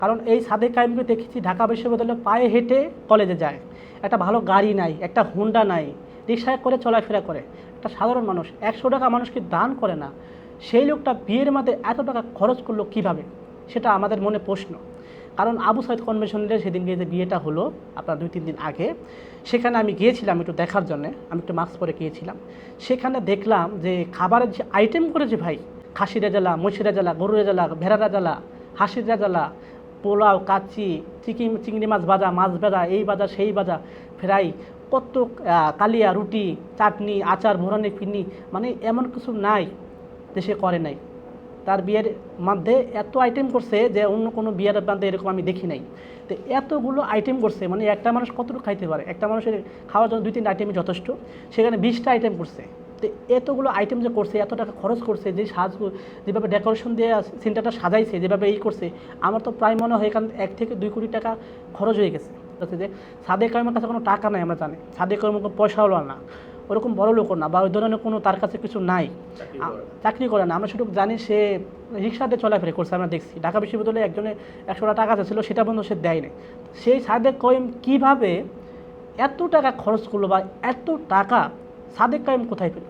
কারণ এই সাদেক কায়েমকে দেখেছি ঢাকা বিশ্ববিদ্যালয়ে পায়ে হেঁটে কলেজে যায়, একটা ভালো গাড়ি নাই, একটা হুন্ডা নাই, রিক্সায় করে চলাফেরা করে, একটা সাধারণ মানুষ 100 টাকা মানুষকে দান করে না, সেই লোকটা বিয়ের মধ্যে এত টাকা খরচ করলো কিভাবে, সেটা আমাদের মনে প্রশ্ন। কারণ আবু সাইদ কনভেনশনের সেদিনকে যে বিয়েটা হলো আপনার 2-3 দিন আগে, সেখানে আমি গিয়েছিলাম একটু দেখার জন্য, আমি একটু মাস্ক পরে গিয়েছিলাম। সেখানে দেখলাম যে খাবারের যে আইটেম করেছে ভাই, খাসি রেজালা, মহিষের রেজালা, গরু রেজালা, ভেড়া রেজালা, হাঁসির রেজালা, পোলাও, কাচ্চি, চিংড়ি মাছ ভাজা, মাছ ভাজা, এই ভাজা সেই ভাজা, ফ্রাই, কত কালিয়া, রুটি, চাটনি, আচার, ভোরানি, ফিরনি, মানে এমন কিছু নাই দেশে করে নাই। তার বিয়ের মধ্যে এত আইটেম করছে যে অন্য কোনো বিয়ের মধ্যে এরকম আমি দেখি নাই। তো এতগুলো আইটেম করছে, মানে একটা মানুষ কতটুকু খাইতে পারে, একটা মানুষের খাওয়ার জন্য 2-3 আইটেমই যথেষ্ট, সেখানে 20টা আইটেম করছে। তো এতগুলো আইটেম যে করছে, এত টাকা খরচ করছে, যে যেভাবে ডেকোরেশন দিয়ে সেন্টারটা সাজাইছে, যেভাবে করছে, আমার তো প্রায় মনে হয় এখান 1 থেকে 2 কোটি টাকা খরচ হয়ে গেছে। যে সাদেক কায়েমের কাছে কোনো টাকা নাই, আমরা জানি সাদেক কায়েম কোনো পয়সাওয়ালা না, ওরকম বড় লোকও না, বা ওই ধরনের কোনো তার কাছে কিছু নাই, চাকরি করে না। আমরা শুধু জানি সে রিক্সাতে চলাফেরা করছে, আমরা দেখছি ঢাকা বিশ্ববিদ্যালয়ে একজনে 100 টাকা ছিল, সেটা বন্ধু সে দেয় নাই। সেই সাদেক কায়েম কীভাবে এত টাকা খরচ করলো, বা এত টাকা সাদেক কায়েম কোথায় পেল?